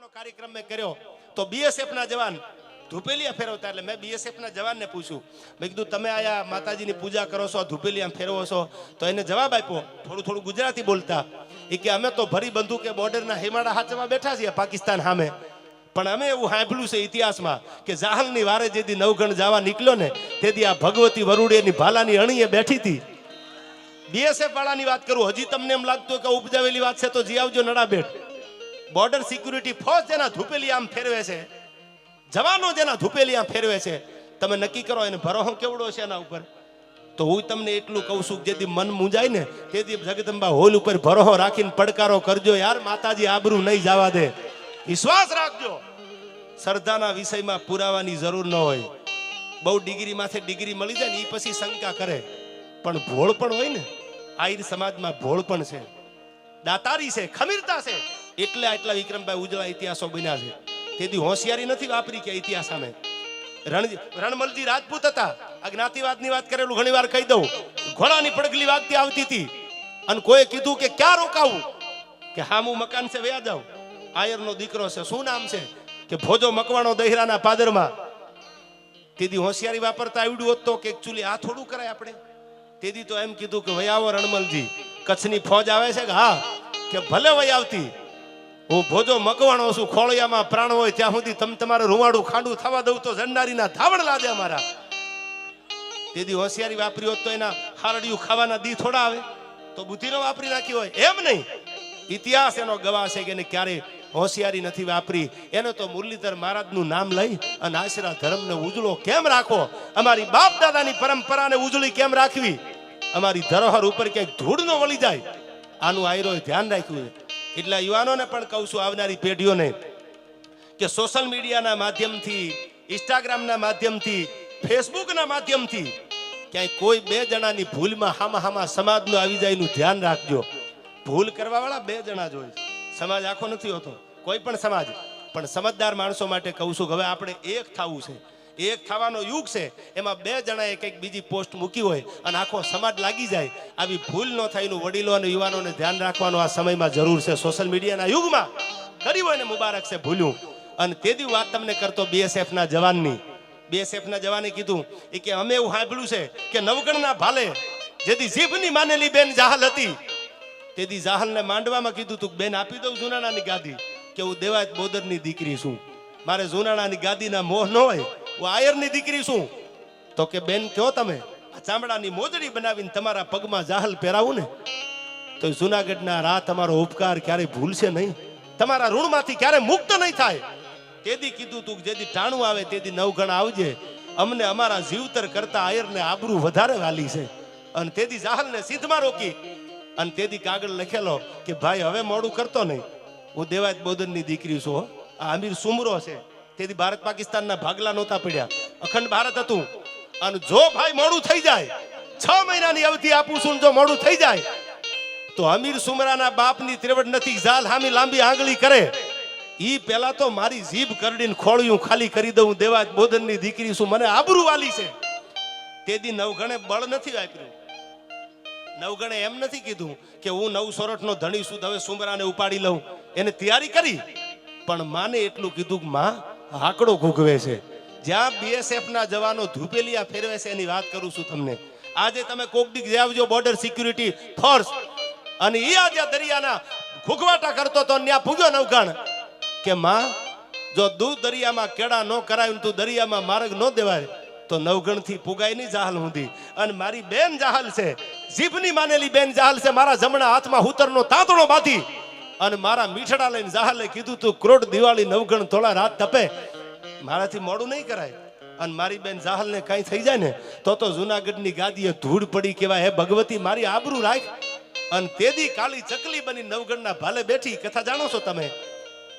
ફેરવવાનો કાર્યક્રમ મેં કર્યો તો બીએસએફ ના જવાન ધુપેલિયા ફેરવતા, એટલે મેં બીએસએફ ના જવાનને પૂછ્યું, મેં કીધું તમે આયા માતાજીની પૂજા કરો છો, ધુપેલિયા ફેરવો છો? તો એને જવાબ આપ્યો થોડું ગુજરાતી બોલતા, એ કે અમે તો ભરી બંદૂકે બોર્ડરના હિમાડા હાચવા બેઠા છીએ પાકિસ્તાન સામે, પણ અમે એવું સાંભળ્યું છે ઇતિહાસમાં કે જાહલની વારે જેથી નવગણ જવા નીકળ્યો ને તેથી આ ભગવતી વરુડેની ભાલાની અણીએ બેઠી હતી. બીએસએફ વાળાની વાત કરું, હજી તમને એમ લાગતું કે ઉપજાવેલી વાત છે તો જી આવજો નડાબેટ. બોર્ડર સિક્યુરિટી ફોર્સ જેના ધુપેલિયા આમ ફેરવે છે, જવાનો જેના ધુપેલિયા ફેરવે છે, તમે નક્કી કરો એને ભરોહો કેવડો છે એના ઉપર. તો હું તમને એટલું કહું છું કે જેથી મન મૂંઝાય ને તેથી જગદંબા હોલ ઉપર ભરોહો રાખીને પડકારો કરજો યાર, માતાજી આબરૂ નહીં જવા દે, વિશ્વાસ રાખજો. શ્રદ્ધાના વિષયમાં પુરાવાની જરૂર ન હોય. બહુ ડિગ્રી માથે ડિગ્રી મળી જાય ને એ પછી શંકા કરે, પણ ભોળ પણ હોય ને, આહિર સમાજમાં ભોળ પણ છે, દાતારી છે, ખમીરતા છે, એટલે આટલા વિક્રમભાઈ ઉજળા ઇતિહાસો બન્યા છે. તેથી હોશિયારી નથી વાપરી કે ઇતિહાસ સામે. રણમલજી રાજપૂત હતા, આ જ્ઞાતિવાદની વાત કરેલું ઘણી વાર કહી દઉં, ઘોડાની પડગલી વાગતી આવતી હતી અને કોઈ કીધું કે ક્યાં રોકાવું, કે હામું મકાન છે વયા જાવ. આયરનો દીકરો છે, શું નામ છે, કે ભોજો મકવાણો દહેરાના પાદરમાં. તેથી હોશિયારી વાપરતા આવડ્યું હોત તો કે એકચ્યુઅલી આ થોડું કરાય આપણે. તેથી તો એમ કીધું કે વહી આવો રણમલજી, કચ્છની ફોજ આવે છે કે હા, કે ભલે વહી આવતી, હું ભોજો મકવાણો છું, ખોળિયામાં પ્રાણ હોય ત્યાં સુધી તમે તમારે રૂવાડું ખાંડું થવા દઉં તો જંડારીના ધાવણ લાદે અમારા. તેથી હોશિયારી વાપરી હોત તો એના હારડિયું ખાવાના દી થોડા આવે, તો બુદ્ધિ નો વાપરી નાખી હોય એમ નહીં. ઇતિહાસ એનો ગવાહ છે કે એને ક્યારે હોશિયારી નથી વાપરી. એને તો મુરલીધર મહારાજનું નામ લઈ અને આશરા ધર્મને ઉજળો કેમ રાખવો, અમારી બાપ દાદાની પરંપરાને ઉજળી કેમ રાખવી, અમારી ધરોહર ઉપર ક્યાંક ધૂળ ન વળી જાય, આનું આયરોએ ધ્યાન રાખ્યું છે. એટલા યુવાનોને પણ કહું છું, આવનારી પેઢીઓને, કે સોશિયલ મીડિયાના માધ્યમથી, ઇન્સ્ટાગ્રામના માધ્યમથી, ફેસબુકના માધ્યમથી ક્યાંય કોઈ બે જણાની ભૂલમાં હામા સમાજનું આવી જાય એનું ધ્યાન રાખજો. ભૂલ કરવા વાળા બે જણા જ હોય, સમાજ આખો નથી હોતો, કોઈ પણ સમાજ. પણ સમજદાર માણસો માટે કહું છું કે હવે આપણે એક થવું છે, એક થવાનો યુગ છે. એમાં બે જણાએ કંઈક બીજી પોસ્ટ મૂકી હોય અને આખો સમાજ લાગી જાય, આવી ભૂલ ન થાય એનું વડીલો અને યુવાનોને ધ્યાન રાખવાનું આ સમયમાં જરૂર છે. સોશિયલ મીડિયાના યુગમાં કર્યું હોય ને મુબારક છે, ભૂલ્યું. અને તેથી વાત તમને કરતો બીએસએફના જવાનની, બીએસએફના જવાને કીધું એ કે અમે એવું સાંભળ્યું છે કે નવગણના ભાલે જેથી જીભની માનેલી બેન જાહલ હતી, તેથી જાહલને માંડવામાં કીધું તું બેન આપી દઉં જુનાણાની ગાદી, કે હું દેવાયત બોદરની દીકરી છું, મારે જુનાણાની ગાદીના મોહ ન હોય, હું આયરની દીકરી છું. તો કે બેન કયો તમે આ ચામડાની મોજડી બનાવીને તમારા પગમાં જાહલ પહેરાવું ને તો જુનાગઢના રા તમારો ઉપકાર ક્યારે ભૂલશે નહીં, તમારા ઋણમાંથી ક્યારે મુક્ત નહીં થાય. તેથી કીધું તું જેથી ટાણું આવે તેથી નવગણ આવજે, અમને અમારા જીવતર કરતા આયરને આબરૂ વધારે વાલી છે. અને તેથી જાહલને સિદ્ધમાં રોકી અને તેથી કાગળ લખેલો કે ભાઈ હવે મોડું કરતો નહીં, હું દેવાયત બોદરની દીકરી છું. આ અમીર સુમરો છે. તેથી ભારત પાકિસ્તાનના ભાગલા નહોતા પડ્યા, અખંડ ભારત હતું. અને જો ભાઈ મોડું થઈ જાય, 6 મહિનાની અવધિ આપું છું, જો મોડું થઈ જાય તો અમીર સુમરાના બાપની ત્રેવડ નથી, ઝાલ હામી લાંબી આંગળી કરે ઈ પેલા તો મારી જીભ કરડીને ખોળ્યું ખાલી કરી દઉં, દેવાયત બોદરની દીકરી છું, મને આબરૂ વાલી છે. તેથી નવગણે બળ નથી વાપર્યું. નવગણે એમ નથી કીધું કે હું નવ સોરઠનો ધણી છું, હવે સુમરાને ઉપાડી લઉં, એને તૈયારી કરી. પણ માને એટલું કીધું કે માં આંકડો ઘૂઘવે છે. જ્યાં બીએસએફ ના જવાનો ધુપેલિયા ફેરવે છે એની વાત કરું છું તમને. આજે તમે કોક દી આવજો બોર્ડર સિક્યુરિટી ફોર્સ, અને એ આજે દરિયાના ઘૂઘવાટા કરતો તો ત્યાં પૂગ્યો નવગણ કે માં જો દૂધ દરિયામાં કેળા ન કરાયું તું દરિયામાં માર્ગ ન દેવાય તો નવગણ થી પુગાય નહીં જાહલ સુધી. અને મારી બેન જાહલ છે, જીભની માનેલી બેન જાહલ છે, મારા જમણા હાથમાં હુતરનો તાંતણો બાંધી અને મારા મીઠડા લઈને જાહલે કીધું તું ક્રોડ દિવાળી નવગણ થોડા રાત તપે, મારાથી મોડું નહીં કરાય. અને મારી બેન જાહલને કઈ થઈ જાય ને તો જુનાગઢની ગાદીએ ધૂળ પડી કેવાય, હે ભગવતી મારી આબરૂ રાખ. અને તેદી કાળી ચકલી બની નવગણના ભાલે બેઠી. કથા જાણો છો તમે?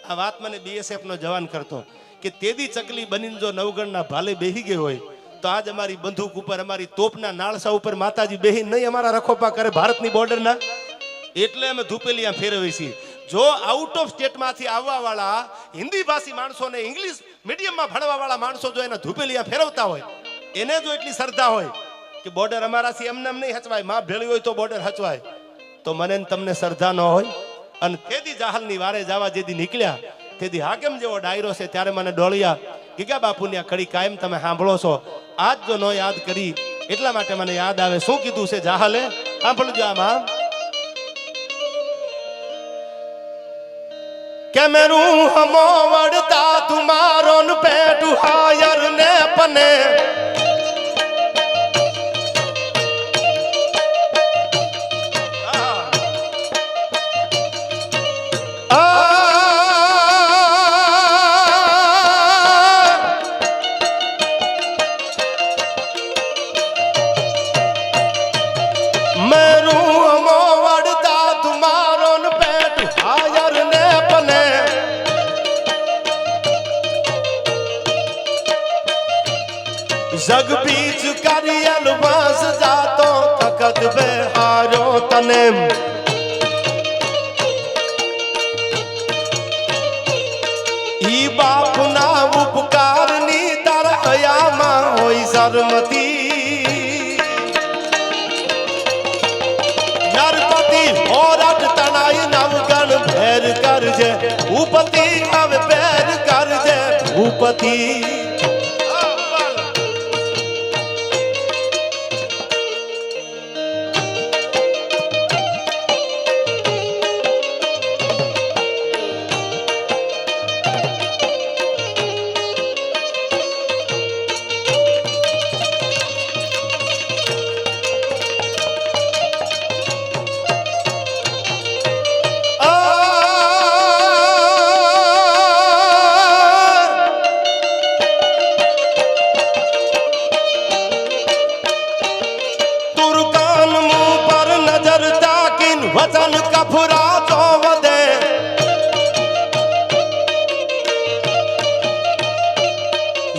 આ વાત મને બીએસએફ નો જવાન કરતો કે તેદી ચકલી બનીને જો નવગણના ભાલે બેહી ગઈ હોય તો આજ અમારી બંદૂક ઉપર, અમારી તોપના નાળસા ઉપર માતાજી બેહી નહીં અમારા રખોપા કરે ભારતની બોર્ડરના. એટલે અમે ધુપેલિયા ફેરવી છીએ. જો આઉટ ઓફ સ્ટેટમાંથી આવવા વાળા હિન્દી ભાષી માણસોને ઇંગ્લિશ મીડિયમમાં ભણવા વાળા માણસો જો એના ધુપેલિયા ફેરવતા હોય, એને જો એટલી શ્રદ્ધા હોય કે બોર્ડર અમારાથી એમને એમ નહીં હચવાય, માં ભેળી હોય તો બોર્ડર હચવાય, તો મને તમને શ્રદ્ધા ન હોય. અને તેદી જાહલની વારે જવા જેદી નીકળ્યા તેથી હાકેમ જેવો ડાયરો છે ત્યારે મને ડોળિયા ગીગા બાપુની આ કડી કાયમ તમે સાંભળો છો આજ જો નો યાદ કરી એટલા માટે મને યાદ આવે શું કીધું છે જાહલે સાંભળજો આમાં કે મેરું હમો વડતા તુમારો ન પેટુ હાયર ને પને जग बीच करियल वास जातो तकत बेहारो तने ई बाप ना उपकार नी तर हयामा होई सरमती नरपति होरट तनाई नवगण भैर कर जे भूपति अब बैर कर जे भूपति वचन कफरा तो वदे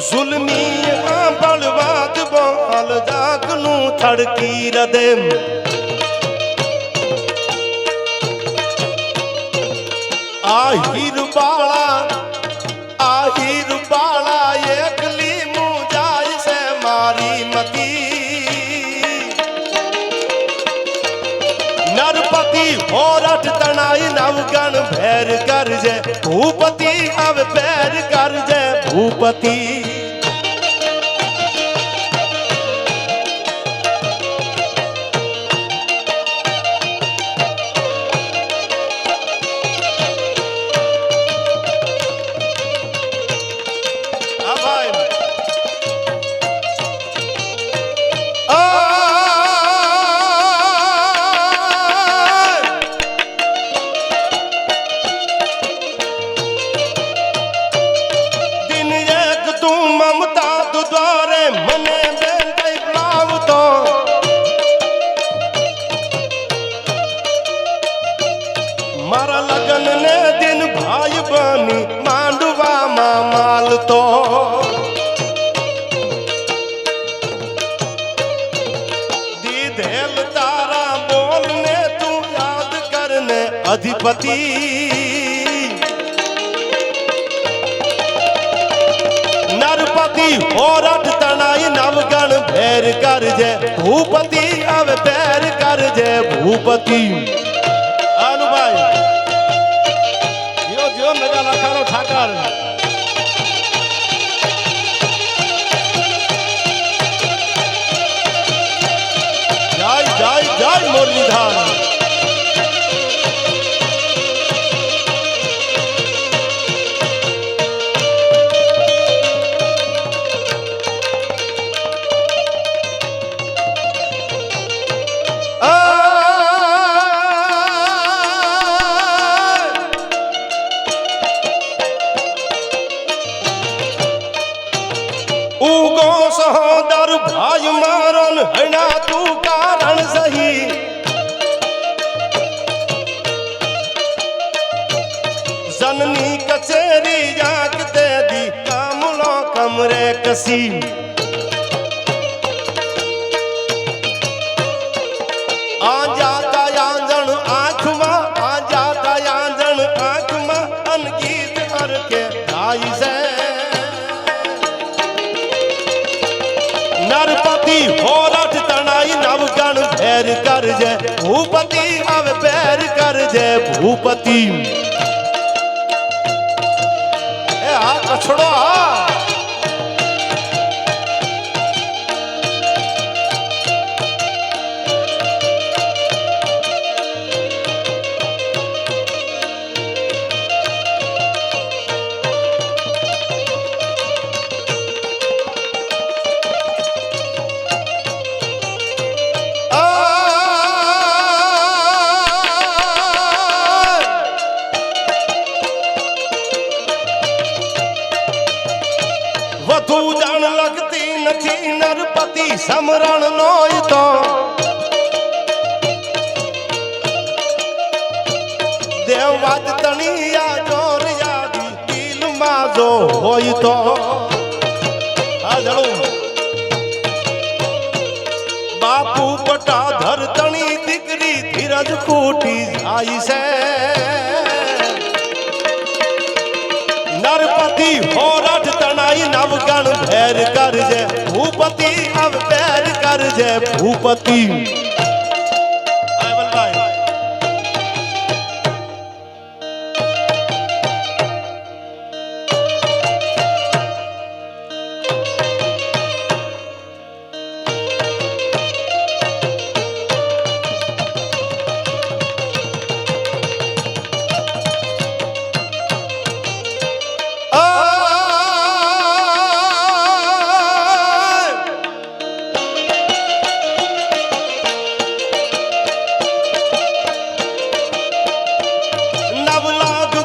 जुल्मी बलवाद बोल जागनू थड़की रदे आहिर बाला एकली मुजाई से मारी मती नरपति होरठ तनाई नवगण भैर कर जे भूपति अब बैर कर जे भूपति मारा लगन ने दिन भाई बनी मांडवा माल तो दीधेल तारा बोलने तू याद करने अधिपति नरपति होरठ तनाई नवगण भैर कर जे भूपति अब बैर कर जे भूपति भाई यो जो मेरा लखारो ठाकर जय जय जय मुरलीधर उगो सहोदर भाई मारन हना तू कारण सही जननी कचेरी जाक दे दी कामलो कमरे कसी आ जाता आंजन आँख मा आ जाता आंजन आँख मा अनगीत हर के आई से नरपति होरठ तनाई नवगण भैर कर जे भूपति अब बैर कर जे भूपति કછડો હા સમરણ નો તો દેવ વાત તણિયા જોર યાદી દિલ માં જો હોય તો હા જણું બાપુ પટા ધર તણી દીકરી ધીરજ ખૂટી જાય છે નરપતિ હોરઠ તણાઈ નવગણ ભેર કરજે ભૂપતિ અવ ભેર કરજે ભૂપતિ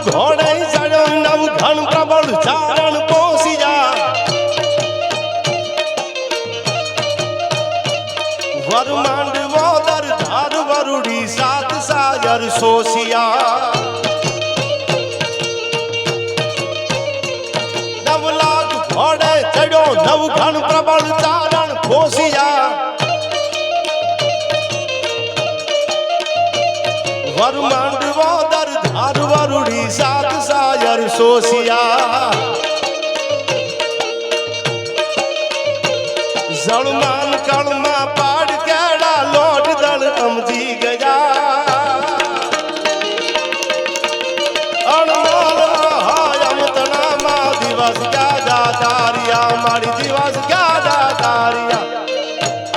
ઘોડે ચડ્યો નવ ઘણ પ્રબળ ચારણ પોસિયા વર માંડવો દર ધાર વરુડી સાત સાજર સોસિયા નવ લાખ ઘોડે ચડ્યો નવ ઘણ પ્રબળ ચારણ પોસિયા વર માંડવો દર ધાર વરુડી સાત સાજર સોસિયા જળમાન કળમાં પાડ કેળા લોટ દળ સમજી ગયા અણમોલ હાયમતણામાં દિવસ ગાજા તારિયા મારી દિવસ ગાજા તારિયા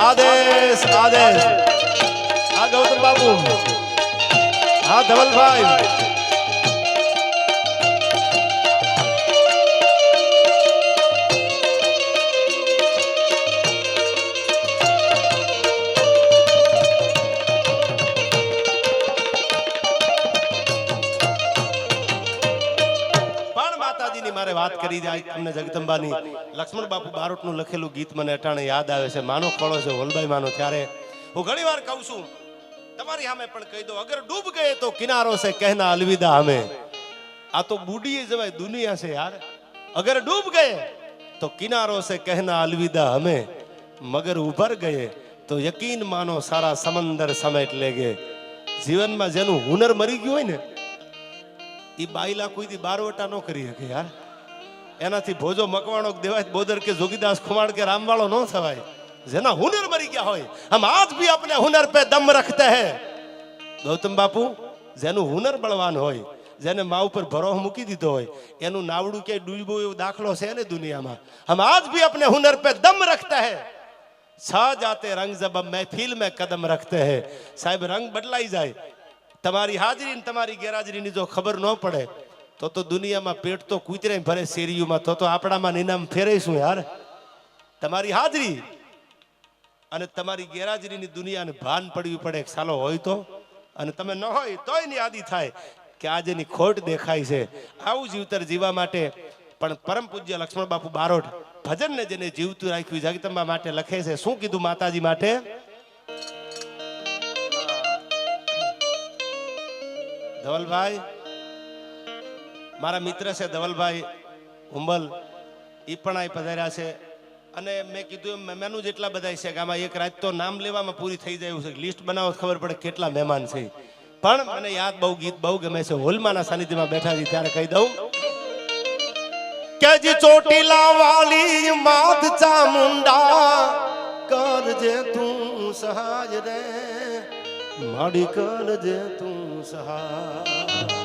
આદેશ આદેશ આ ગૌતમ બાબુ હા ધવલભાઈ મારે વાત કરી જાય તમને જગદંબાની લક્ષ્મણ બાપુ બારોટનું લખેલું ગીત મને અટાણે યાદ આવે છે માનો ખોળો છે વલભાઈ માનો ત્યારે હું ઘણી વાર કહું છું તમારી સામે પણ કહી દો અગર ડૂબ ગયે તો કિનારો સે કહેના અલવિદા હમે આ તો બુડીએ જવાય દુનિયા છે યાર અગર ડૂબ ગયે તો કિનારો સે કહેના અલવિદા હમે મગર ઉભર ગયે તો યકીન માનો સારા સમંદર સમેટ લેગે જીવનમાં જેનું હુનર મરી ગયું હોય ને એ બાઈલા કોઈથી બારવટા ન કરી શકે યાર એનાથી ભોજો મકવાણો દેવાય બોદર કે જોગીદાસ ખુમાણ કે રામવાળો ન થવાય જેના હુનર મરી ગયા હોય હમ આજ भी अपने हुनर पे दम रखते हैं ગૌતમ બાપુ જેનું હુનર બળવાન હોય જેને મા ઉપર ભરોસો મૂકી દીધો હોય એનું નાવડું કે ડૂબો એવો દાખલો છે ને દુનિયામાં હમ આજ भी अपने हुनर पे दम रखते हैं छा जाते रंग जब महफिल में कदम रखते हैं साहेब रंग बदलाई જાય તમારી હાજરી ને તમારી ગેરહાજરીની જો ખબર ન પડે તો દુનિયામાં પેટ તો કૂતરે ભરે શેરીઓમાં તો આપણામાં ઇનામ ફેરઈશું યાર તમારી હાજરી અને તમારી ગેરહાજરીની દુનિયાને ભાન પડવી પડે સાલો હોય તો અને તમે ન હોય તોય ની આદિ થાય કે આજે ની ખોટ દેખાય છે આવું જીવતર જીવવા માટે પણ પરમ પૂજ્ય લક્ષ્મણ બાપુ બારોટ ભજનને જેને જીવતું રાખ્યું જગદંબા માટે લખે છે શું કીધું માતાજી માટે ધવલભાઈ મારા મિત્ર છે ધવલભાઈ હુંબલ એ પણ અહીં પધાર્યા છે અને મેં કીધું એમ મહેમાનો જેટલા બધા છે કે આમાં એક રાત તો નામ લેવામાં પૂરી થઈ જાય છે લિસ્ટ બનાવો ખબર પડે કેટલા મહેમાન છે પણ મને યાદ બહુ ગીત બહુ ગમે છે હોલમાના સાનિધ્યમાં બેઠા છે ત્યારે કહી દઉં કે જી ચોટીલા વાલી માત ચામુંડા કરજે તું સહાય રે માડી કરજે તું સહાય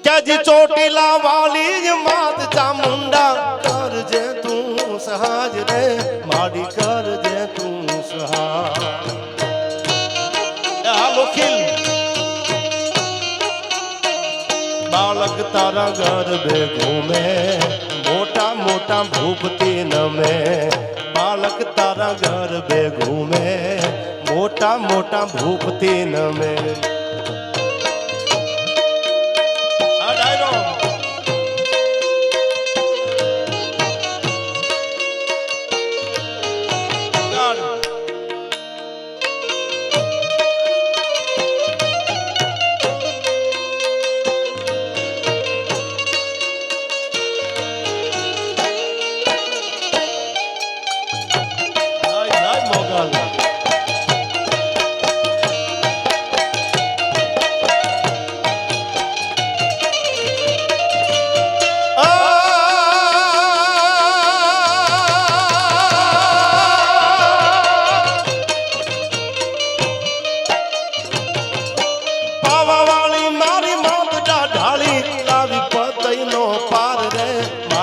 ક્યાજી ચોટીલા વાલી જ માત ચામુંડા કરજે તું સહાજ રે માડી કરજે તું સહાજ હાલો ખીલ બાળક તારા ગર્ભે ઘૂમે મોટા મોટા ભૂપતી નમે બાળક તારા ગર્ભે ઘૂમે મોટા મોટા ભૂપતી નમે આ ડાયરો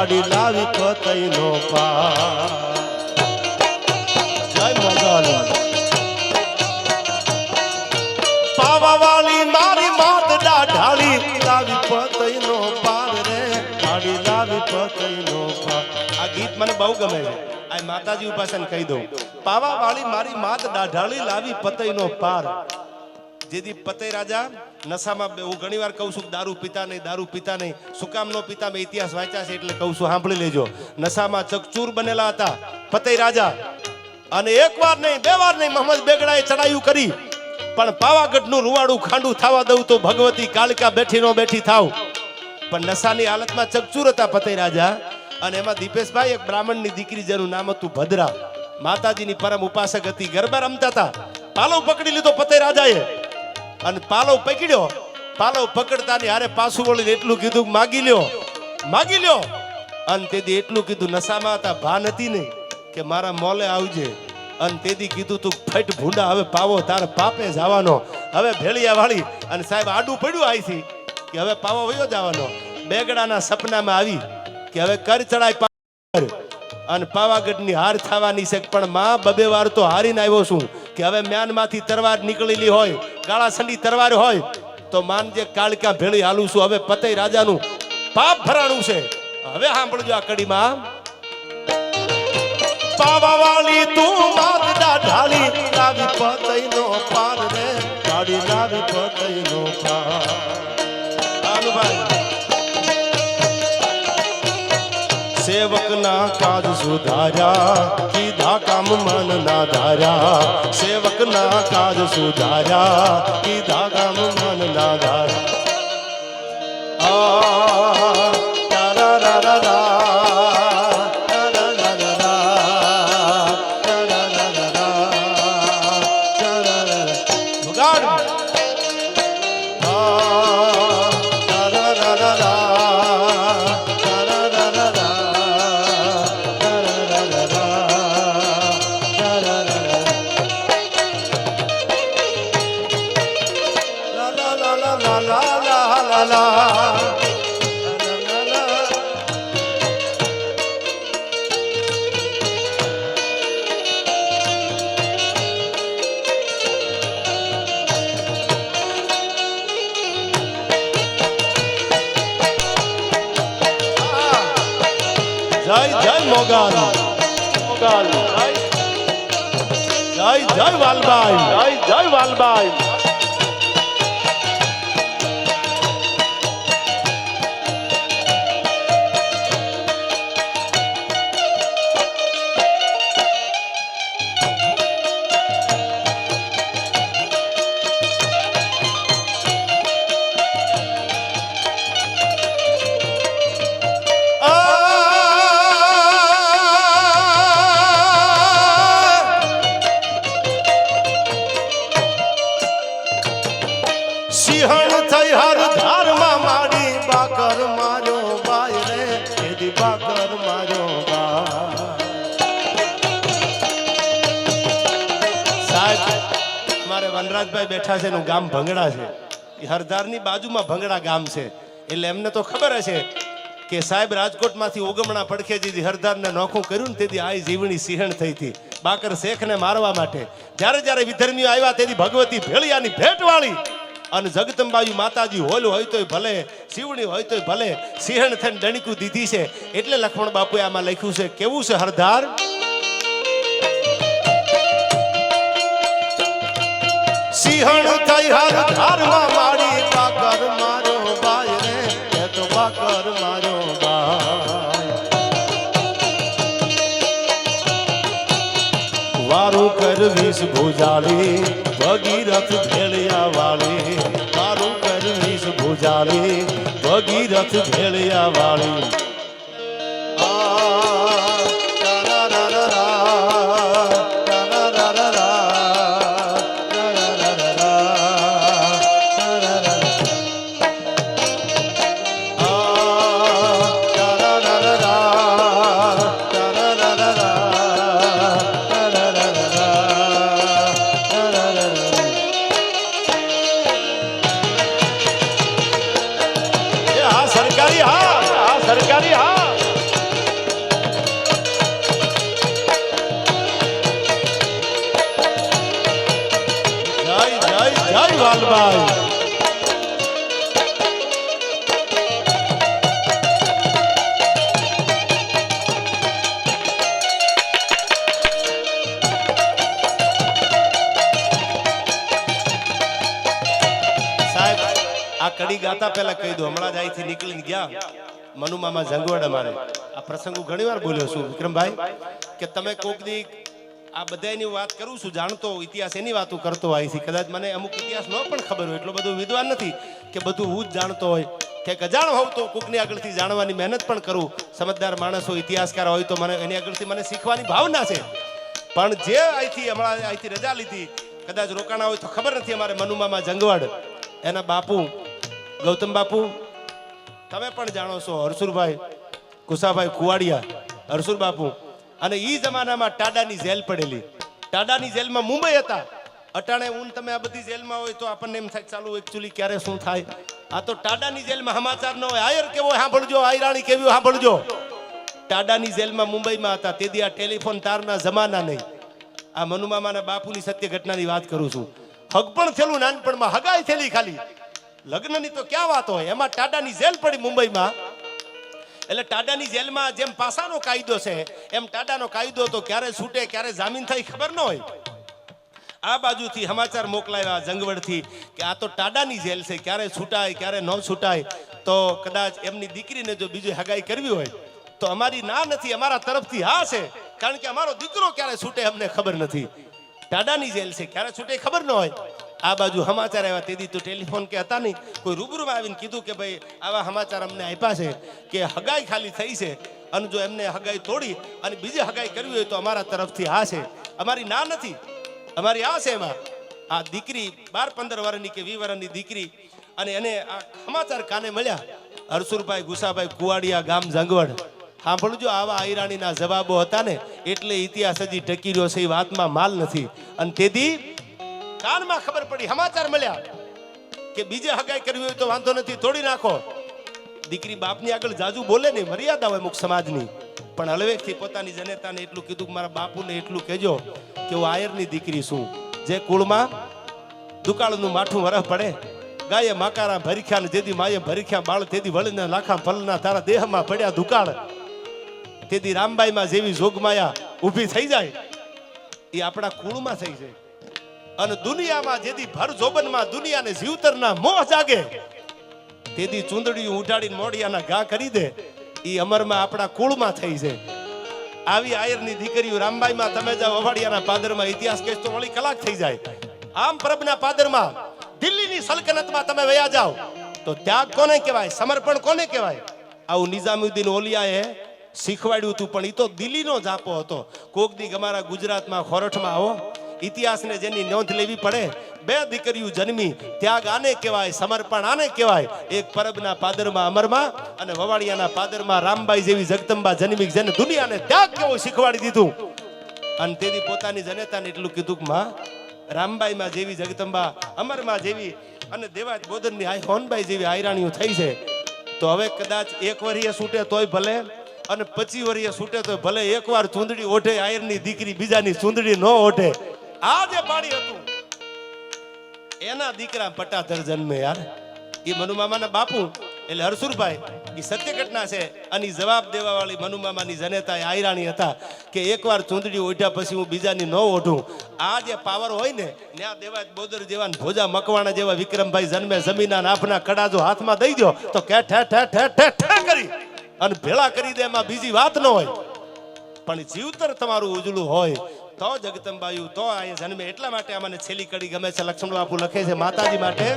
માડી લાવી પતઈનો પાર જય મોગલ પાવા વાળી મારી માત ઢાળી લાવી પતઈનો પાર રે માડી લાવી પતઈનો પાર આ ગીત મને બહુ ગમે છે આ માતાજી ઉપાસન કહી દઉં પાવા વાળી મારી માત ઢાળી લાવી પતઈનો પાર જેથી પતઈ રાજા નશામાં હું ઘણી વાર કહું છું દારૂ પીતા નહીં શું કામ નો પીતા મેં ઇતિહાસ વાંચ્યા છે એટલે કહું છું સાંભળી લેજો નશામાં ચકચૂર બનેલા હતા પતઈ રાજા અને એક વાર નહીં બે વાર નહીં મોહમ્મદ બેગડાએ ચડાયું કરી પણ પાવાગઢનું રૂવાડું ખાંડું થવા દઉં તો ભગવતી કાલિકા બેઠી નો બેઠી થાવ પણ નશાની હાલતમાં ચકચૂર હતા પતઈ રાજા અને એમાં દીપેશભાઈ એક બ્રાહ્મણની દીકરી જેનું નામ હતું ભદ્રા માતાજીની પરમ ઉપાસક હતી ગરબા રમતા હતા પાલવ પકડી લીધો પતઈ રાજાએ અને પાલવ પકડ્યો પાલવ પકડતાની હારે પાછું વળીને એટલું કીધું માગી લ્યો અને તેથી એટલું કીધું નશામાં હતા ભાન હતી નહીં કે મારા મોલે આવજે અને તેથી કીધું તું ફટ ભૂંડા હવે પાવો તારે પાપે જવાનો હવે ભેળિયા વાળી અને સાહેબ આડું પડ્યું આઈથી કે હવે પાવો વયો જવાનો બેગડાના સપનામાં આવી કે હવે કર ચડાય અને પાવાગઢની હાર થવાની છે પણ માં બબે વાર તો હારીને આવ્યો છું કે હવે મ્યાનમાંથી તરવાર નીકળેલી હોય ગાળા સંડી તરવાર હોય તો માન જે કાળકા ભેળી હાલું છું હવે પતઈ રાજાનું પાપ ભરાણું છે હવે સાંભળજો આ કડીમાં પાવા વાળી તું માત ઢાળી લાવી પતઈનો પાર રે ઢાળી લાવી પતઈનો પાર આનુભાઈ સેવકના કાજ સુધાર્યા કીધા કામ મન ના ધાર્યા સેવકના કાજ સુધાર્યા કીધા કામ મન ના ધાર્યા જય જય મોગલ જય જય વાલભાઈ જય વાલભાઈ સિંહણ થઈ હર ધારમાં માડી બાકર માર્યો બાય રે એદી બાકર માર્યો બા સાહેબ મારે વનરાજભાઈ બેઠા છે એનું ગામ ભંગડા છે એ હરધારની બાજુમાં ભંગડા ગામ છે એટલે એમને તો ખબર હશે કે સાહેબ રાજકોટમાંથી ઉગમણા પડખે જેથી હરદારને નોખું કર્યું ને તેથી આ જીવણી સિંહણ થઈ હતી બાકર શેખને મારવા માટે. જ્યારે જ્યારે વિધર્મીઓ આવ્યા તેથી ભગવતી ભેળિયાની ભેટ વાળી અને જગદંબાજી માતાજી હોલ હોય તોય ભલે, શિવણી હોય તોય ભલે, સિંહણ થઈને ડણીકું દીધી છે. એટલે લક્ષ્મણ બાપુએ આમાં લખ્યું છે, કેવું છે હરદાર? સિંહણ થઈ હરદારમાં મારી બાકર મારો બાય રે, એ તો બાકર મારો બાય. વારું કરવીશ ભુજાલી ભગીરથ ભેળિયા વાળી, વારું કરવીશ ભુજાલી ભગીરથ ભેળિયા વાળી. સરકારી હા. જય જય જય વાલભાઈ. સાહેબ આ કડી ગાતા પહેલા કહી દો, હમણાં જ અહીંથી નીકળીને ગયા મનુમામા જંગવડ અમારે આ પ્રસંગ હું ઘણી વાર બોલ્યો છું વિક્રમભાઈ કે તમે કોક દી આ બધાની વાત કરું છું, જાણતો ઇતિહાસ એની વાતો કરતો હોય છે. કદાચ મને અમુક ઇતિહાસ ન પણ ખબર હોય, એટલો બધો વિદ્વાન નથી કે બધું હું જ જાણતો હોય કે અજાણ હોઉં તો કોકની આગળથી જાણવાની મહેનત પણ કરું. સમજદાર માણસો ઇતિહાસકાર હોય તો મને એની આગળથી મને શીખવાની ભાવના છે. પણ જે અહીંથી હમણાં અહીંથી રજા લીધી, કદાચ રોકાણા હોય તો ખબર નથી. અમારે મનુમામા જંગવડ એના બાપુ ગૌતમ બાપુ તમે પણ જાણો છો, હરસુરભાઈ કુસાભાઈ કુવાડિયા, હરસુર બાપુ. અને ઈ જમાનામાં ટાડાની જેલ પડેલી, ટાડાની જેલમાં મુંબઈ હતા. અટાણે ઊન તમે આ બધી જેલમાં હોય તો આપણને એમ થાય ચાલુ એકચ્યુઅલી ક્યારે શું થાય. આ તો ટાડાની જેલમાં સમાચાર ન હોય, આયર કેવો સાંભળજો, આયરાણી કેવી સાંભળજો. ટાડાની જેલમાં મુંબઈમાં હતા. તેથી આ ટેલિફોન તારના જમાના નહીં. આ મનુમામાના બાપુની સત્ય ઘટનાની વાત કરું છું. હગ પણ થયેલું નાનપણમાં, હગાઈ થયેલી ખાલી, લગ્નની તો ક્યાં વાત હોય. એમાં ટાડાની જેલ પડી મુંબઈમાં. એટલે ટાડાની જેલમાં જેમ પાસાનો કાયદો છે એમ ટાડાનો કાયદો તો ક્યારે છૂટે ક્યારે જામીન થાય ખબર ન હોય. આ બાજુથી સમાચાર મોકલાવ્યા જંગવડથી કે આ તો ટાડાની જેલ છે, ક્યારે છૂટાય ક્યારે ન છૂટાય. તો કદાચ એમની દીકરીને જો બીજી હગાઈ કરવી હોય તો અમારી ના નથી, અમારા તરફથી હા છે. કારણ કે અમારો દીકરો ક્યારે છૂટે અમને ખબર નથી. ટાડાની જેલ છે, ક્યારે છૂટે ખબર ન હોય. આ બાજુ સમાચાર આવ્યા. તેથી તો ટેલિફોન કે હતા નહીં, કોઈ રૂબરૂમાં આવીને કીધું કે ભાઈ આવા સમાચાર અમને આપ્યા છે કે હગાઈ ખાલી થઈ છે અને જો એમને હગાઈ તોડી અને બીજી હગાઈ કરવી હોય તો અમારા તરફથી આ છે, અમારી ના નથી, અમારી આ છે. એમાં આ દીકરી 12-15 વર્ષની કે 20 વર્ષની દીકરી, અને એને આ સમાચાર કાને મળ્યા. હરસુરભાઈ ગુસાભાઈ કુવાડિયા ગામ જંગવડ. સાંભળજો, આવા આયરાણીના જવાબો હતા ને એટલે ઇતિહાસ હજી ટકી રહ્યો છે, એ વાતમાં માલ નથી. અને તેથી કાનમાં ખબર પડી, સમાચાર મળ્યા કે બીજે હગાઈ કરવી હોય તો વાંધો નથી, તોડી નાખો. દીકરી બાપની આગળ જાજુ બોલે નહીં, મર્યાદા હોય અમુક સમાજની. પણ હળવેકથી પોતાની જનેતાને એટલું કીધું કે મારા બાપુને એટલું કહેજો કે હું આયરની દીકરી છું, જે કુળમાં દુકાળનું માઠું વરહ પડે, ગાયે માકારા ભરીખ્યા ને જેદી માએ ભરીખ્યા બાળ તેથી વળીને લાખા ફલના તારા દેહમાં પડ્યા દુકાળ, તેથી રામબાઈમાં જેવી જોગમાયા ઊભી થઈ જાય એ આપણા કુળમાં થઈ જાય. અને દુનિયામાં જેથી ભર જોબનમાં દુનિયાને જીવતરના મોહ જાગે તેથી ચૂંદડીયું ઉઠાડીને મોઢિયાના ઘા કરી દે એ અમરમાં આપણા કુળમાં થઈ છે. આવી આયરની દીકરીઓ રામબાઈમાં તમે જાઓ, અવાડિયાના પાદરમાં ઇતિહાસ કેસ તો વળી કલાક થઈ જાય. આમ પરબના પાદરમાં દિલ્હીની સલ્તનતમાં તમે વયા જાઓ તો ત્યાગ કોને કહેવાય, સમર્પણ કોને કહેવાય. આવું નિઝામુદ્દીન ઓલિયાએ શીખવાડ્યું હતું. પણ એ તો દિલ્હીનો જાપો હતો. કોક દી અમારા ગુજરાતમાં ખોરઠમાં આવો, ઇતિહાસને જેની નોંધ લેવી પડે. 2 દીકરીઓ જન્મી, ત્યાગ આને કહેવાય, સમર્પણ આને કહેવાય. એક પરબના પાદરમાં અમરમાં અને વવાડિયાના પાદરમાં રામબાઈ જેવી જગદંબા જન્મી, જેને દુનિયાને ત્યાગ કેવો શીખવાડી દીધું. અને તેથી પોતાની જનેતાને એટલું કીધું કે માં, રામબાઈમાં જેવી જગદંબા, અમરમાં જેવી અને દેવાજ બોદનની હોનબાઈ જેવી આયરાણીઓ થઈ છે. તો હવે કદાચ 1 વર્ષે છૂટે તોય ભલે અને 25 વર્ષે છૂટે તોય ભલે, એકવાર ચૂંદડી ઓઢે આયરની દીકરી બીજાની ચૂંદડી ન ઓઢે. આ જે પાડી હતું એના દીકરા પટાધર જન્મે યાર. એ મનુમામાના બાપુ એટલે હરસુરભાઈ એ સત્ય ઘટના છે. અને જવાબ દેવા વાળી મનુમામાની જનેતા આયરાણી હતા કે એકવાર ચૂંદડી ઓઢ્યા પછી હું બીજાની ન ઓઢું. આ જે પાવર હોય ને ત્યાં દેવાજ બોદર જેવા ભોજા મકવાણા જેવા વિક્રમભાઈ જન્મે જમીના નાફના કડાજો હાથમાં દઈ દો તો કે ઠે ઠે ઠે ઠે ઠે કરી અને ભેળા કરી દે. એમાં બીજી વાત ન હોય, પણ જીવતર તમારું ઉજળું હોય તો જગદંબાયું તો આ જન્મે. એટલા માટે અમને છેલ્લી કડી ગમે છે. લક્ષ્મણ બાપુ લખે છે માતાજી માટે,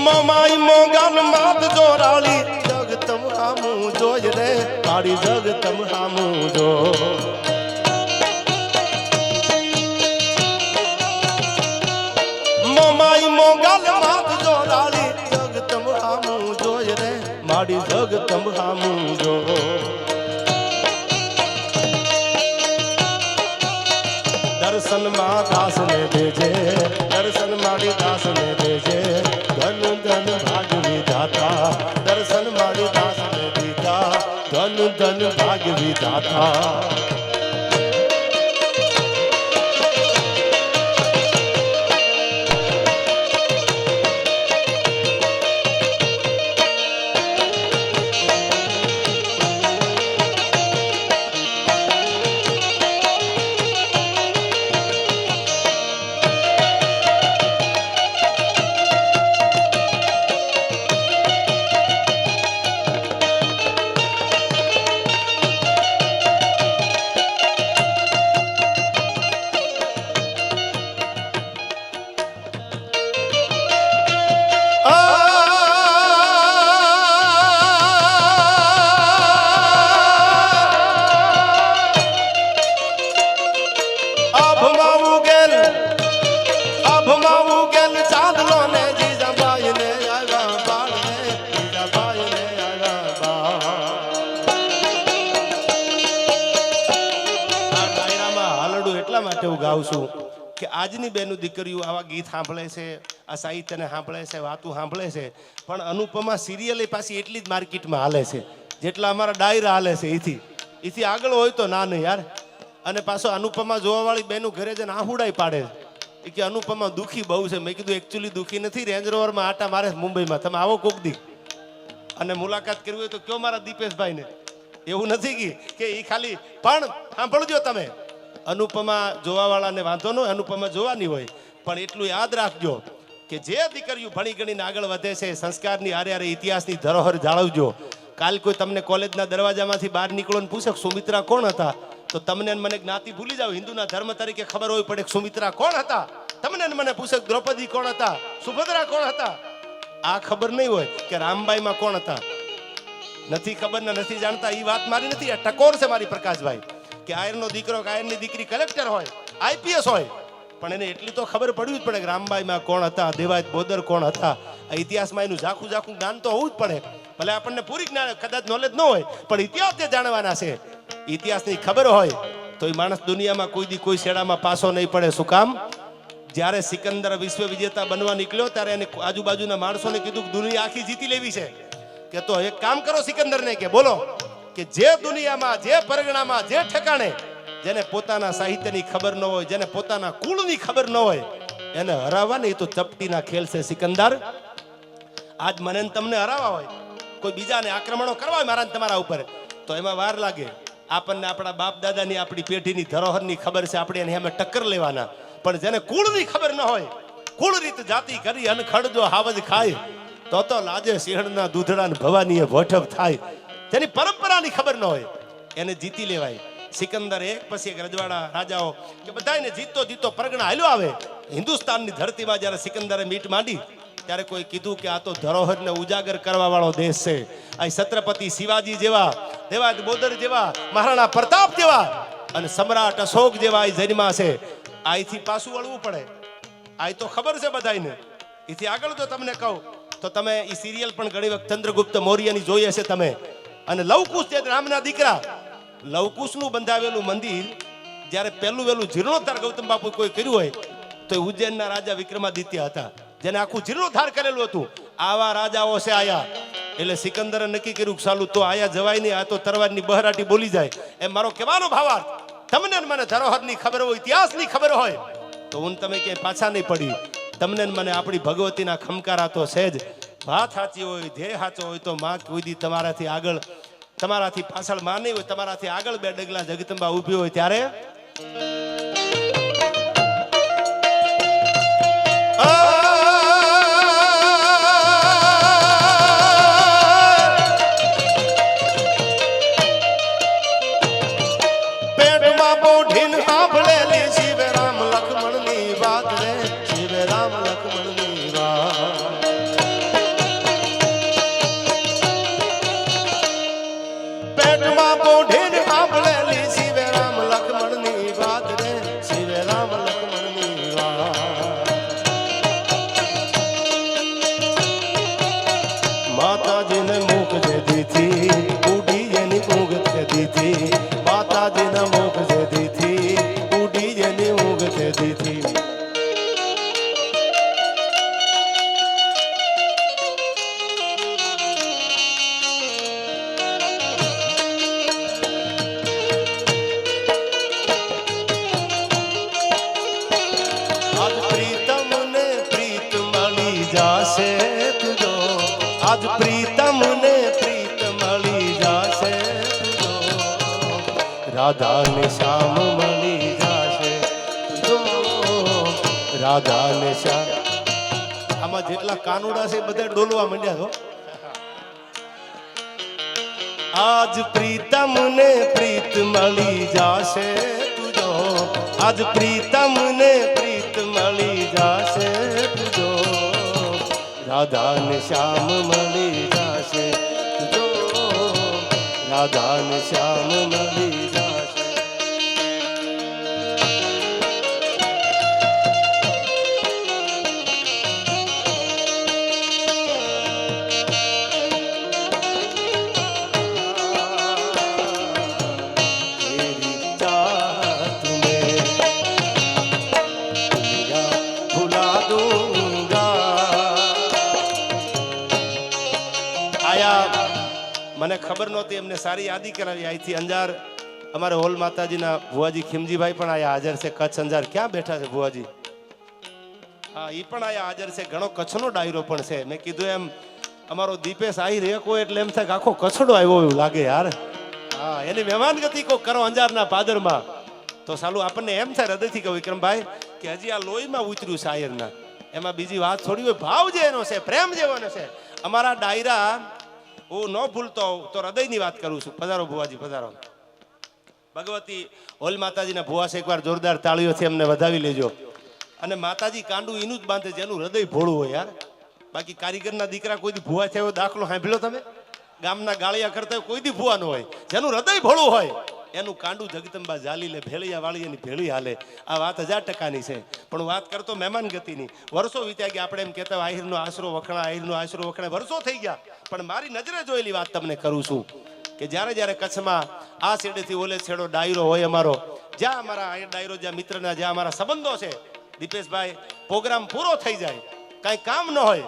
મોમાઈ મોગાન માત જોરાળી જગતમ હામું જોય રે તારી જગતમ હામું જો. મોમાઈ મોગાન માત જોરાળી જગતમ હામું જોય રે મારી જગતમ હામું જો. દર્શન માં દાસ ને દેજે, દર્શન મારી દાસ ને દેજે, ધન ધન ભાગ વિધાતા. દર્શન મારી દાસ ને દીધા, ધન ધન ભાગ વિધાતા. ગાઉં છું કે આજની બેનું દીકરીઓ આવા ગીત સાંભળે છે, આ સાહિત્યને સાંભળે છે, વાતું સાંભળે છે, પણ અનુપમા સિરિયલ પાછી એટલી જ માર્કેટમાં હાલે છે જેટલા અમારા ડાયરા હાલે છે. એથી આગળ હોય તો ના નહીં યાર. અને પાછો અનુપમા જોવાવાળી બેનું ઘરે જઈને આહુડાઈ પાડે છે કે અનુપમા દુઃખી બહુ છે. મેં કીધું એકચ્યુઅલી દુઃખી નથી, રેન્જ રોવરમાં આટા મારે મુંબઈમાં. તમે આવો કોક દી અને મુલાકાત કરવી હોય તો કયો મારા દીપેશભાઈને. એવું નથી કે એ ખાલી, પણ સાંભળજો તમે, અનુપમા જોવાવાળાને વાંધો ન હોય, અનુપમા જોવાની હોય, પણ એટલું યાદ રાખજો કે જે દીકરીઓ ભણી ગણીને આગળ વધે છે સંસ્કારની હારે હારે ઇતિહાસની ધરોહર જાળવજો. કાલ કોઈ તમને કોલેજના દરવાજામાંથી બહાર નીકળો ને પૂછે સુમિત્રા કોણ હતા, તો તમને મને જ્ઞાતિ ભૂલી જાવ. હિન્દુના ધર્મ તરીકે ખબર હોય પડે સુમિત્રા કોણ હતા. તમને મને પૂછે દ્રૌપદી કોણ હતા, સુભદ્રા કોણ હતા. આ ખબર નહીં હોય કે રામબાઈમાં કોણ હતા, નથી ખબર ને નથી જાણતા. એ વાત મારી નથી, આ ટકોર છે મારી પ્રકાશભાઈ. કે આયરનો દીકરો કે આયરની દીકરી કલેક્ટર હોય, આઈપીએસ હોય, પણ એને એટલી તો ખબર પડવી જ પડે કે રામબાઈમાં કોણ હતા, દેવાજ બોદર કોણ હતા. આ ઇતિહાસમાં એનું ઝાખું ઝાખું જ્ઞાન તો હોવું જ પડે. ભલે આપણને પૂરી જ્ઞાન કદાચ નોલેજ ન હોય, પણ ઇતિહાસ જે જાણવાના છે, ઇતિહાસની ખબર હોય તો એ માણસ દુનિયામાં કોઈ દી કોઈ શેડામાં પાછો નહીં પડે. શું કામ? જ્યારે સિકંદર વિશ્વ વિજેતા બનવા નીકળ્યો ત્યારે એને આજુબાજુના માણસોને કીધું કે દુનિયા આખી જીતી લેવી છે. કે તો એક કામ કરો સિકંદરને કે બોલો કે જે દુનિયામાં, જે પરગણામાં, જે ઠેકાણે જેને પોતાના સાહિત્યની ખબર ન હોય, જેને પોતાના કુળની ખબર ન હોય, એને હરાવવા નહીં તો ચપટીના ખેલ છે સિકંદર. આજ મને તમને હરાવવા હોય, કોઈ બીજાને આક્રમણો કરવા હોય મારા તમારા ઉપર, તો એમાં વાર લાગે. આપણને આપણા બાપ દાદાની, આપણી પેઢીની ધરોહરની ખબર છે, આપણે એને અમે ટક્કર લેવાના. પણ જેને કુળની ખબર ન હોય, કુળ રીત જાતિ કરી અનખડ જો હાવજ ખાય, તો લાજે સિંહણના દૂધડાને ભવાનીએ ભોઠવ થાય. જેની પરંપરાની ખબર ન હોય એને જીતી લેવાય. સિકંદર એક પછી એક રજવાડા રાજાઓ કે બધાને જીતતો જીતતો પરગણા હાલ્યો આવે. હિન્દુસ્તાનની ધરતીમાં જ્યારે સિકંદરે મીટ માંડી ત્યારે કોઈ કીધું કે આ તો ધરોહરને ઉજાગર કરવા વાળો દેશ છે. આ છત્રપતિ શિવાજી જેવા, દેવાજ બોદર જેવા, મહારાણા પ્રતાપ જેવા અને સમ્રાટ અશોક જેવા આ જન્મા છે. આથી પાછું વળવું પડે. આ તો ખબર છે બધાને. એથી આગળ જો તમને કહું તો તમે એ સિરિયલ પણ ઘણી વખત ચંદ્રગુપ્ત મૌર્યની જોઈ હશે તમે. અને લવકુશ જે રામના દીકરા, લવકુશનું બંધાવેલું મંદિર જ્યારે પહેલું વહેલું જીર્ણોદ્ધાર ગૌતમ બાપુ કોઈ કર્યું હોય તો ઉજ્જૈનના રાજા વિક્રમાદિત્ય હતા, જેને આખું જીર્ણોદ્ધાર કરેલું હતું. આવા રાજાઓ છે આયા. એટલે સિકંદરે નક્કી કર્યું કે સાલું તો આયા જવાય નહીં, આ તો તરવારની બહરાટી બોલી જાય. એમ મારો કહેવાનો ભાવાર્થ, તમને મને ધરોહરની ખબર હોય, ઇતિહાસની ખબર હોય તો હું તમે ક્યાંય પાછા નહીં પડી. તમને મને આપણી ભગવતીના ખમકારા તો છે જ. વાત સાચી હોય, ધ્યેય સાચો હોય તો માં કોઈ દી તમારાથી આગળ, તમારાથી પાછળ માં નહીં હોય, તમારાથી આગળ બે ડગલા જગદંબા ઊભી હોય ત્યારે આજ પ્રીતમ ને પ્રીત મળી જાશે તુજો, રાધા ને શ્યામ મળી જાશે તુજો, રાધા ને શ્યામ. આમાં જેટલા કાનુડા છે બધા ડોલવા માંડ્યા છો. આજ પ્રીતમ ને પ્રીત મળી જાશે તુજો, આજ પ્રીતમ ને પ્રીત મળી જાશે તુજો, રાધા ને શ્યામ મળી જાશે તુજો, રાધા ને શ્યામ મળી જાશે. મને ખબર નહોતી, એમને સારી યાદી કરાવી. અહીંથી અંજાર અમારે હોલ માતાજીના ભુવાજી ખીમજીભાઈ પણ આયા હાજર છે. કચ્છ અંજાર ક્યાં બેઠા છે ભુવાજી? હા, એ પણ આયા હાજર છે. ઘણો કચ્છનો ડાયરો પણ છે. મેં કીધું એમ અમારો દીપેશ આહી રેકો એટલે એમ થાય કે આખો કચ્છડો આવ્યો એવું લાગે યાર. હા, એની મહેમાનગતિ કોઈ કરો અંજારના પાદરમાં તો સાલું આપણને એમ થાય હૃદયથી કહું વિક્રમભાઈ કે હજી આ લોહીમાં ઉતર્યું છે આયરના. એમાં બીજી વાત થોડી હોય, ભાવ જે એનો છે, પ્રેમ જેવાનો છે. અમારા ડાયરા હું ન ભૂલતો તો હૃદયની વાત કરું છું. પધારો ભુવાજી, પધારો. ભગવતી હોલ માતાજીના ભુવા છે, એકવાર જોરદાર તાળીઓથી અમને વધાવી લેજો. અને માતાજી કાંડું એનું જ બાંધે જેનું હૃદય ભોળું હોય યાર. બાકી કારીગરના દીકરા કોઈ દી ભુવા થયો દાખલો સાંભળ્યો તમે? ગામના ગાળિયા કરતા હોય કોઈ દી ભુવા ન હોય. જેનું હૃદય ભોળું હોય એનું કાંડું જગદંબા ઝાલી લે, ભેળિયા વાળી એની ભેળી હાલે. આ વાત 1000%ની છે. પણ વાત કરતો મહેમાન ગતિની. વર્ષો વીત્યા ગયા, આપણે એમ કહેતા આહિરનો આશરો વખણા, આહિરનો આશરો વખણા, વર્ષો થઈ ગયા. પણ મારી નજરે જોયેલી વાત તમને કરું છું કે જ્યારે જ્યારે કચ્છમાં આ છેડેથી ઓલે છેડો ડાયરો હોય અમારો, જ્યાં અમારા ડાયરો, જ્યાં મિત્રના, જ્યાં અમારા સંબંધો છે, દીપેશભાઈ પ્રોગ્રામ પૂરો થઈ જાય, કાંઈ કામ ન હોય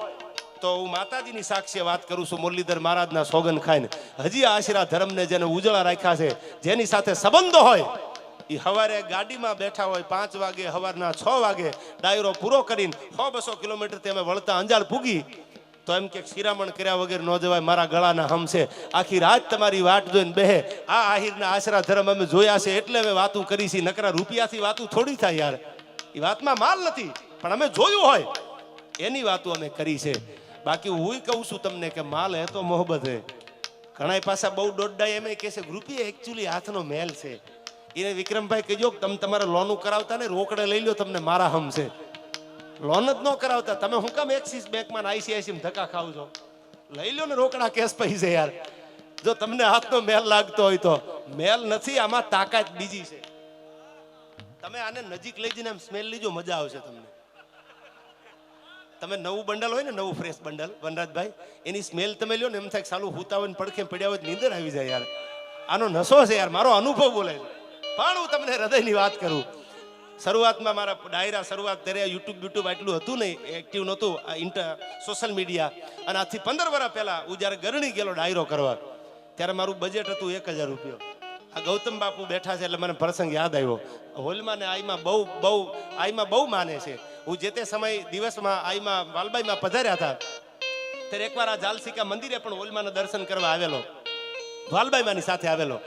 તો હું માતાજીની સાક્ષી વાત કરું છું. મુરલીધર મહારાજના સોગન ખાઈને હજી આશરા ધર્મને જેને ઉજળા રાખ્યા છે, જેની સાથે સંબંધો હોય, એ સવારે ગાડીમાં બેઠા હોય 5 વાગે, સવારના 6 વાગે ડાયરો પૂરો કરીને 100-200 કિલોમીટર અમે વળતા અંજાર પૂગી તો એમ કે શિરામણ કર્યા વગર ન જવાય, મારા ગળાના હમ છે. આખી રાત તમારી વાટ જોઈને બેહે. આ આહિરના આશરા ધર્મ અમે જોયા છે એટલે અમે વાતું કરી છે. નકરા રૂપિયાથી વાતું થોડી થાય યાર. એ વાતમાં માલ નથી, પણ અમે જોયું હોય એની વાતો અમે કરી છે. બાકી હું કહું છું તમને કે માલ હે તો મોહબ્બત હે. ઘણા પાછા બહુ દોડડાય એમ કહે છે રૂપિયા એકચ્યુઅલી હાથનો મેલ છે. એને વિક્રમભાઈ કહેજો તમે તમારે લોનું કરાવતા ને રોકડે લઈ લો, તમને મારા હમ છે. લોન જ ન કરાવતા તમે હું કામ એક્સિસ બેંકમાં ICICI ધક્કા ખાવ છો? લઈ લો ને રોકડા, કેસ પૈસે યાર. જો તમને હાથનો મેલ લાગતો હોય તો. મેલ નથી, આમાં તાકાત બીજી છે. તમે આને નજીક લઈ જઈને સ્મેલ લીજો, મજા આવશે તમને. તમે નવું બંડલ હોય ને, નવું ફ્રેશ બંડલ વનરાજભાઈ, એની સ્મેલ તમે લ્યો ને એમ થાય સાલું હુતા હોય ને પડખે પડ્યા હોય નીંદર આવી જાય યાર. આનો નશો છે યાર, મારો અનુભવ બોલે છે. પણ હું તમને હૃદયની વાત કરું, શરૂઆતમાં મારા ડાયરા શરૂઆત ત્યારે યુટ્યુબ આટલું હતું નહીં, એક્ટિવ નહોતું સોશિયલ મીડિયા. અને આજથી 15 વર્ષ પહેલા હું જ્યારે ગરણી ગયેલો ડાયરો કરવા, ત્યારે મારું બજેટ હતું 1000 રૂપિયા. આ ગૌતમ બાપુ બેઠા છે એટલે મને પ્રસંગ યાદ આવ્યો. હોલમાં ને આઈમાં બહુ માને છે. હું જે તે સમય દિવસમાં આઈમાં વાલબાઈમાં પધાર્યા હતા ત્યારે એકવાર આ જાલસિકા મંદિરે પણ હોલમાના દર્શન કરવા આવેલો, વાલબાઈમાની સાથે આવેલો.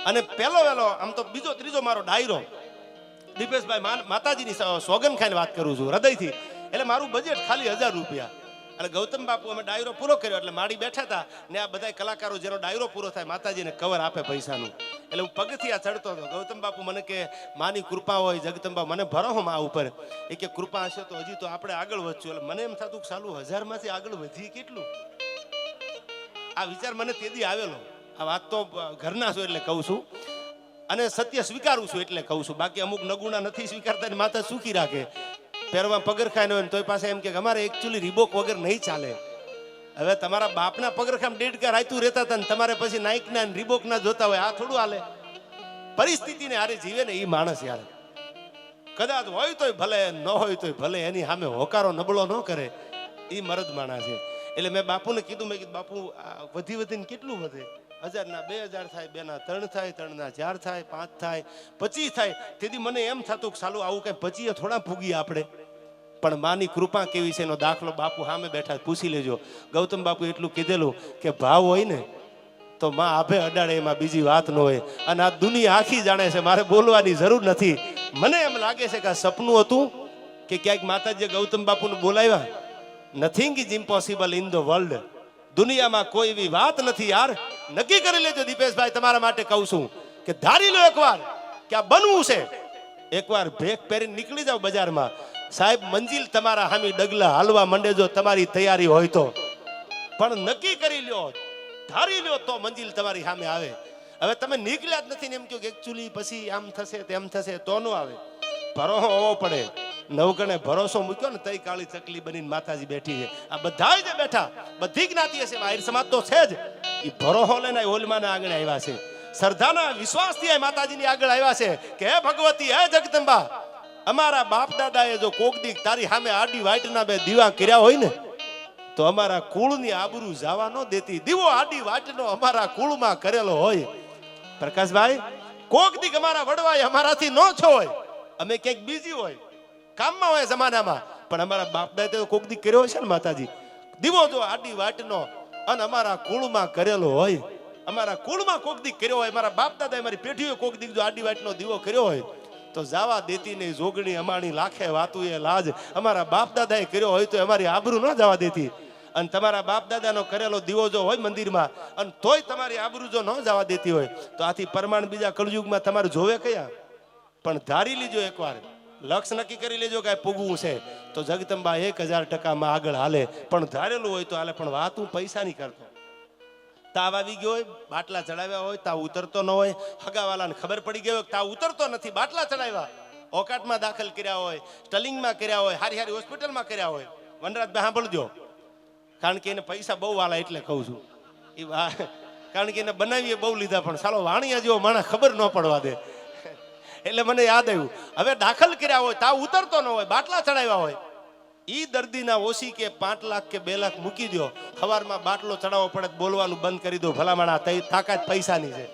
અને પહેલો વહેલો આમ તો બીજો ત્રીજો મારો ડાયરો દીપેશભાઈ માતાજીની સોગન ખાઈને વાત કરું છું હૃદયથી. એટલે મારું બજેટ ખાલી 1000 રૂપિયા. અને ગૌતમ બાપુ અમે ડાયરો પૂરો કર્યો એટલે માડી બેઠા હતા ને આ બધા કલાકારો જેનો ડાયરો પૂરો થાય માતાજીને કવર આપે પૈસાનું. એટલે હું પગથિયા ચડતો હતો. ગૌતમ બાપુ મને કે માની કૃપા હોય જગદંબા, મને ભરો મા ઉપર, એ કે કૃપા હશે તો હજી તો આપણે આગળ વધશું. એટલે મને એમ થતું કે સાલું 1000 માંથી આગળ વધી કેટલું. આ વિચાર મને તેદી આવેલો. આ વાત તો ઘરના છું એટલે કહું છું, અને સત્ય સ્વીકારું છું એટલે કહું છું. બાકી અમુક નગુણા નથી સ્વીકારતા ને માતા સુખી રાખે. પહેરવા પગરખાય હોય તોય પાસે એમ કે અમારે એકચ્યુઅલી રીબોક વગર નહીં ચાલે. હવે તમારા બાપના પગરખામ દેડકા રાયતું રહેતા હતા ને તમારે પછી નાઇકના રીબોકના જોતા હોય, આ થોડું હાલે. પરિસ્થિતિને હારે જીવે ને એ માણસ યાર. કદાચ હોય તોય ભલે, ન હોય તોય ભલે, એની સામે હોકારો નબળો ન કરે, એ મરદ માણસ છે. એટલે મેં બાપુને કીધું, મેં કીધું બાપુ વધી વધીને કેટલું વધે? 1000 ના 2000 થાય, 2 ના 3 થાય, 3 ના 4 થાય, 5 થાય, 25 થાય. તેથી મને એમ થતું કે સાલું આવું કઈ 25 થોડા ફૂગીએ આપણે. પણ માની કૃપા કેવી છે એનો દાખલો બાપુ સામે બેઠા પૂછી લેજો. ગૌતમ બાપુ એટલું કીધેલું કે ભાવ હોય ને તો માં આભે અડાડે, એમાં બીજી વાત ન હોય. અને આ દુનિયા આખી જાણે છે, મારે બોલવાની જરૂર નથી. મને એમ લાગે છે કે આ સપનું હતું કે ક્યાંક માતાજીએ ગૌતમ બાપુને બોલાવ્યા. Nothing is impossible in the world. દુનિયામાં કોઈ એવી વાત નથી યાર. નક્કી કરી લેજો દીપેશભાઈ, તમારા માટે કહું છું કે ધારી લો એકવાર કે આ બનવું છે. એકવાર ભેખ પહેરીને નીકળી જાવ બજારમાં, સાહેબ મંજિલ તમારા હામી ડગલા હાલવા માંડે જો તમારી તૈયારી હોય તો. પણ નક્કી કરી લ્યો, ધારી લ્યો તો મંજિલ તમારી સામે આવે. હવે તમે નીકળ્યા જ નથી ને એમ કહો કે એકચ્યુઅલી પછી આમ થશે તેમ થશે, તો ન આવે. ભરોસો હોવો પડે. નવગણે ભરોસો મૂક્યો ને તઈ કાળી ચકલી બનીને માતાજી બેઠી છે. આ બધા જે બેઠા બધી જ્ઞાતિ હશે, આહિર સમાજ તો છે જ. એ ભરોસો લઈને હોલમાના આંગણે આવ્યા છે. શ્રદ્ધાના વિશ્વાસથી માતાજીની આગળ આવ્યા છે કે હે ભગવતી, હે જગદંબા, અમારા બાપ દાદાએ જો કોક દી તારી સામે આડી વાટના 2 દીવા કર્યા હોય ને તો અમારા કુળની આબરૂ જવા ન દેતી. દીવો આડી વાટનો અમારા કુળમાં કરેલો હોય. પ્રકાશભાઈ, કોક દી અમારા વડવાય અમારાથી ન છોય, અમે ક્યાંક બીજી હોય, કામમાં હોય જમાનામાં, પણ અમારા બાપ દાદા તો કોક દી કર્યો છે ને માતાજી. દીવો જો આડી વાટનો અને અમારા કુળમાં કરેલો હોય, અમારા કુળમાં કોક દી કર્યો હોય, મારા બાપ દાદા અમારી પેઢીઓ કોક દી જો આડી વાટનો દીવો કર્યો હોય તો જાવા દેતી નહીં. જોગણી અમારી લાખે વાતું એ લાજ. અમારા બાપ દાદાએ કર્યો હોય તો અમારી આબરૂ ન જવા દેતી. અને તમારા બાપ દાદાનો કરેલો દીવો જો હોય મંદિરમાં અને તોય તમારી આબરૂ જો ન જવા દેતી હોય તો આથી પ્રમાણ બીજા કળયુગમાં તમારે જોવે કયા. પણ ધારી લીજો એકવાર, લક્ષ નક્કી કરી લેજો કે પૂગવું છે તો જગદંબા 1000% આગળ હાલે. પણ ધારેલું હોય તો હાલે. પણ વાત હું પૈસા નહીં કરતો. તાવ આવી ગયો હોય, બાટલા ચડાવ્યા હોય, તાવ ઉતરતો ન હોય, હગાવાલાને ખબર પડી ગયો તાવ ઉતરતો નથી, બાટલા ચડાવ્યા, ઓકાટમાં દાખલ કર્યા હોય, સ્ટલિંગમાં કર્યા હોય, હારી હારી હોસ્પિટલમાં કર્યા હોય. વનરાજભાઈ સાંભળજો, કારણ કે એને પૈસા બહુ વાલા એટલે કહું છું. એ કારણ કે એને બનાવીએ બહુ લીધા, પણ સાલો વાણિયા જેવો માણસ ખબર ન પડવા દે. એટલે મને યાદ આવ્યું, હવે દાખલ કર્યા હોય, તાવ ઉતરતો ન હોય, બાટલા ચડાવ્યા હોય, ઈ દર્દીના ઓછી કે 5 લાખ કે 2 લાખ મૂકી દો, સવારમાં બાટલો ચડાવવો પડે, બોલવાનું બંધ કરી દો. ભલામણા તાકાત પૈસાની છે,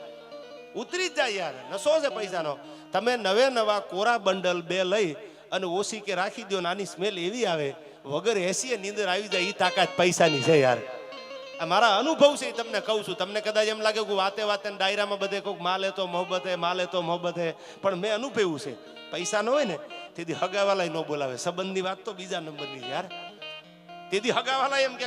ઉતરી જ જાય યાર. નશો છે પૈસાનો. તમે નવા કોરા બંડલ 2 લઈ અને ઓછી કે રાખી દો, નાની સ્મેલ એવી આવે, વગર એસી નીંદર આવી જાય. ઈ તાકાત પૈસાની છે યાર. આ મારા અનુભવ છે, તમને કહું છું. તમને કદાચ એમ લાગે કે વાતે વાતે ડાયરામાં બધે કોઈક માલે તો મોહબ્બત હે, માલે તો મોહબ્બત હે, પણ મેં અનુભવ્યું છે પૈસા ન હોય ને તેથી હગાવાલા ન બોલાવે. સંબંધની વાત તો બીજા નંબરની યાર. તેથી હગાવાલા એમ કે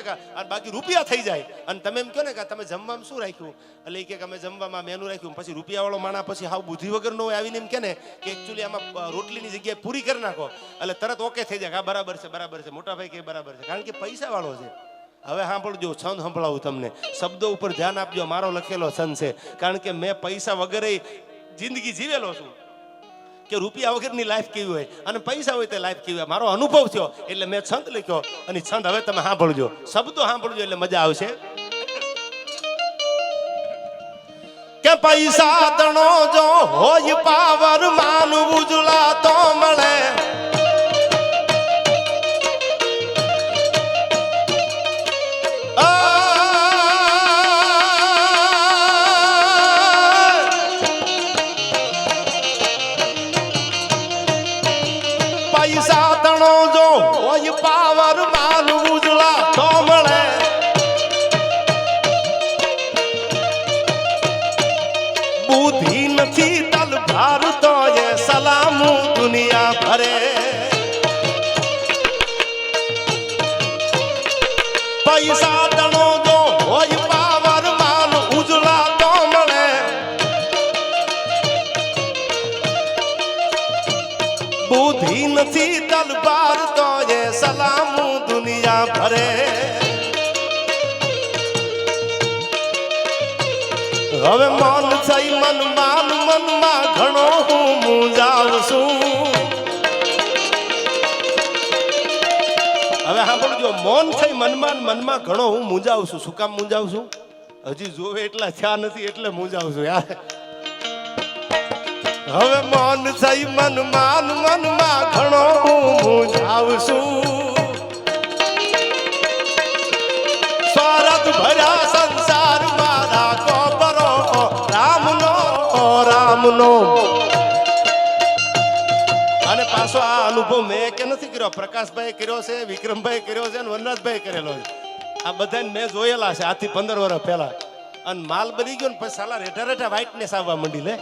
બાકી રૂપિયા થઈ જાય. અને તમે એમ કહો ને કે તમે જમવામાં શું રાખ્યું, એટલે એ કે અમે જમવામાં મેનુ રાખ્યું. પછી રૂપિયાવાળો માણા પછી હાવ બુદ્ધિ વગર નો હોય આવીને એમ કે ને કે એકચ્યુઅલી આમાં રોટલીની જગ્યાએ પૂરી કરી નાખો, એટલે તરત ઓકે થઈ જાય. હા બરાબર છે, બરાબર છે, મોટા ભાઈ કે બરાબર છે, કારણ કે પૈસા વાળો છે. હવે સાંભળજો, છંદ સંભળાવું તમને, શબ્દો ઉપર ધ્યાન આપજો. મારો લખેલો છંદ છે, કારણ કે મેં પૈસા વગર જિંદગી જીવેલો છું. કે રૂપિયા વગરની લાઈફ કેવી હોય અને પૈસા હોય તે લાઈફ કેવી હોય. મારો અનુભવ થયો એટલે મેં છંદ લખ્યો અને છંદ હવે તમે સાંભળજો, શબ્દો સાંભળજો એટલે મજા આવશે. કે પૈસા તણો જો હોય પાવર માનું ઉજળા તો મળે, પૈસા તણો જો હોય પાવર માનું ઉજળા તો મળે, બુદ્ધિ નથી તલવાર તો એ સલામું દુનિયા ભરે. પૈસા તણો જો હોય પાવર માનું ઉજળા તો મળે, બુદ્ધિ નથી તલવાર તો એ સલામું દુનિયા ભરે. હવે મન થઈ મનમાં મનમાં ઘણો હું મૂંઝાવ છું. હવે સાંભળજો, મન થઈ મનમાં મનમાં ઘણો હું મૂંઝાવ છું. શું કામ મૂંઝાવ છું? હજી જોવે એટલા થયા નથી એટલે મૂંઝાવ છું યાર. હવે મન થઈ મનમાં મનમાં ઘણો હું મૂંઝાવ છું. સ્વાર્થ ભર્યા સંસાર મારા કોપરો રામનો રામનો. અને પાછો આ અનુભવ મેં કે નથી કર્યો, પ્રકાશભાઈ કર્યો છે, વિક્રમભાઈ કર્યો છે અને વનરાજભાઈ કરેલો છે. આ બધાને મેં જોયેલા છે આજથી 15 વર્ષ પહેલા. અને માલ બની ગયો ને પછી સાલા રેઠા રેઠા વ્હાઇટનેસ આવવા માંડી લે.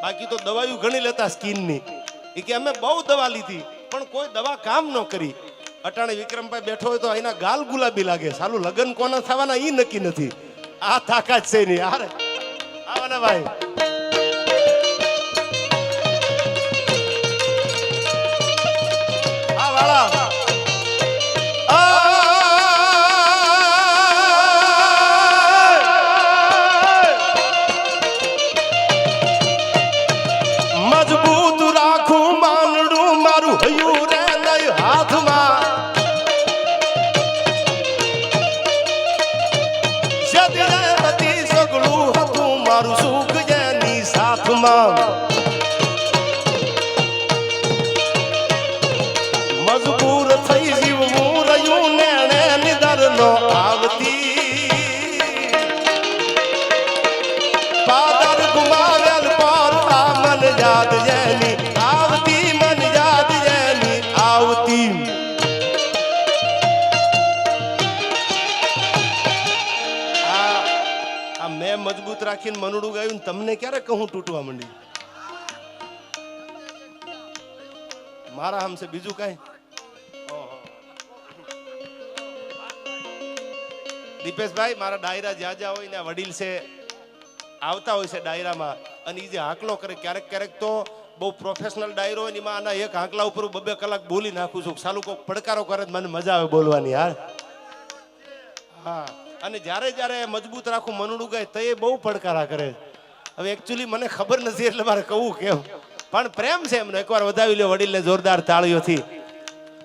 બાકી તો દવાઓ ઘણી લેતા સ્કિનની. એ કે અમે બહુ દવા લીધી પણ કોઈ દવા કામ ન કરી. અટાણે વિક્રમભાઈ બેઠો હોય તો એના ગાલ ગુલાબી લાગે. સાલું લગ્ન કોના થવાના ઈ નક્કી નથી. આ તાકાત છે નહીં. હારે આવવાના ભાઈ. આ વાળા મજબૂત રાખું માનડું મારું હયું રે નહીં હાથમાં. સગળું હતું મારું સુખ એની સાથમાં. મજબૂર થઈ જીવવું રહ્યું ને નિદર નો આવતી. પાદર ગુમાવેલ પર આ મન યાદ એની આવતી, મન યાદ એની આવતી. મેં મજબૂત રાખીને મનડું ગાયું, તમને ક્યારે કહું તૂટવા માંડી. મારા હમ છે બીજું કઈ. દીપેશભાઈ મારા ડાયરા જ્યાં જ્યાં હોય ને વડીલ છે આવતા હોય છે ડાયરામાં અને એ જે હાંકલો કરે ક્યારેક ક્યારેક તો બહુ પ્રોફેશનલ ડાયરો હોય ને એમાં આના એક હાંકલા ઉપર 2 કલાક બોલી નાખું છું. સાલું કોઈ પડકારો કરે મને મજા આવે બોલવાની યાર. હા અને જ્યારે જ્યારે મજબૂત રાખું મનડું ગાય તો એ બહુ પડકારા કરે. હવે એકચ્યુઅલી મને ખબર નથી એટલે મારે કહું કેમ, પણ પ્રેમ છે એમનો. એકવાર વધાવી લ્યો વડીલને જોરદાર તાળીઓથી.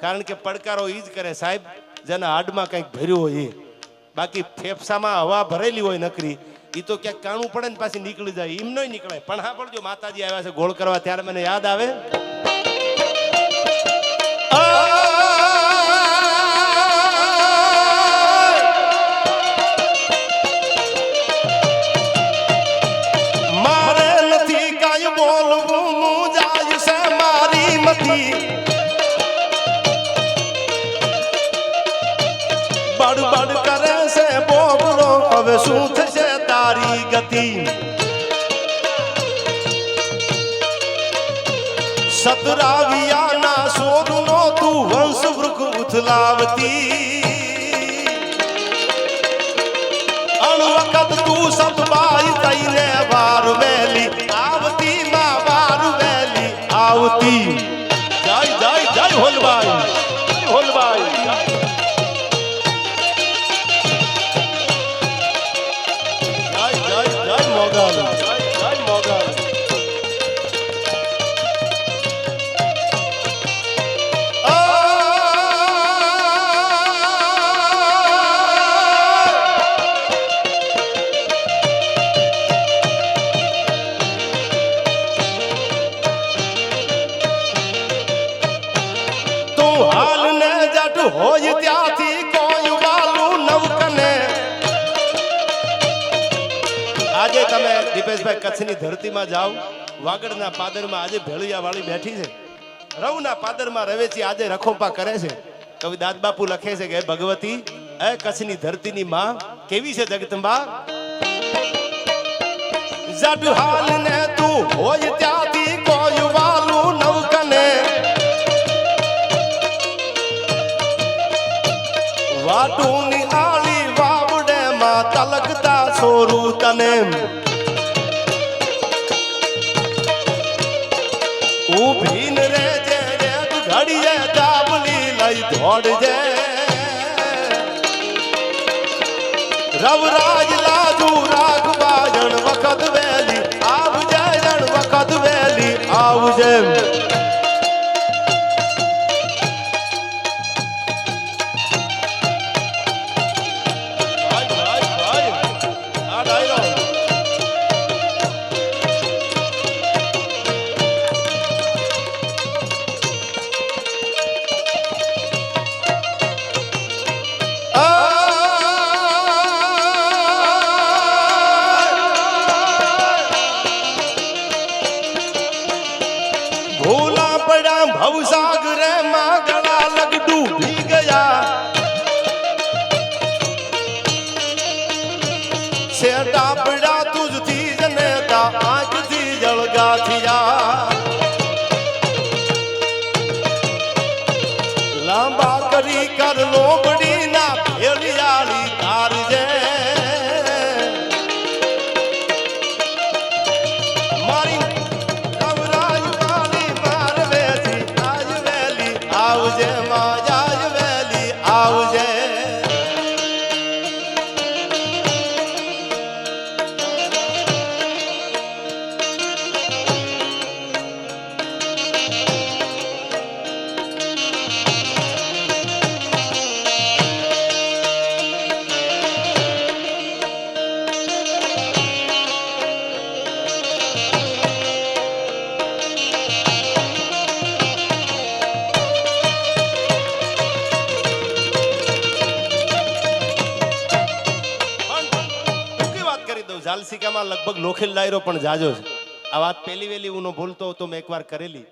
કારણ કે પડકારો ઈ જ કરે સાહેબ જેના હાડમાં કંઈક ભર્યું હોય એ. બાકી ફેફસામાં હવા ભરેલી હોય નકરી એ તો ક્યાંક કાણું પડે ને પાછી નીકળી જાય. એમ નહીં નીકળે. પણ હા પડજો માતાજી આવ્યા છે ગોળ કરવા ત્યારે મને યાદ આવે બડબડ કરે છે બોબડો હવે શું થશે તારી ગતિ. સતરાવિયાના સોરનો તું વંશ વૃક્ષ ઉથલાવતી. અણ વખત તું સતબાઈ થઈને વાર વેલી આવતી માં વાર વેલી આવતી. જય જય જય હોલબાઈ, હોલબાઈ. હોય ત્યાંથી કોઈ વાલું નવકને આજે તમે દીપેશભાઈ કચ્છની ધરતીમાં જાઓ વાગડના પાદરમાં આજે ભેળિયા વાળી બેઠી છે રવના પાદરમાં રવેચી આજે રખોપા કરે છે કવિ દાદબાપુ લખે છે કે ભગવતી એ કચ્છની ધરતીની માં કેવી છે જગદંબા જડ હાલ ને તું હોય ત્યાંથી કોઈ વાલું નવકને વાટુની આલી વાવડે માં તલકતા છોરું તને ઉભીન રે જે ઘડીએ દાબલી લઈ દોડજે રવરાજ લાજુ રાખવા જણ વખત વેલી આવજે જણ વખત વેલી આવજે ભૂલા પડ્યા ભવસાગરે માં ગળા લગ ડૂબી ગયા છેટા પડ્યા તુજથી જનેતા આંખથી જળગા થયા લાંબા કરી કર લોબડી ના ભેળિયાળી તારજે મારી આવજે માયા વેલી આવજે ઝાલસિકામાં લગભગ લોખેલ ડાયરો પણ જાજો છે આ વાત પહેલી વેલી હું ભૂલતો તો મેં એકવાર કરેલી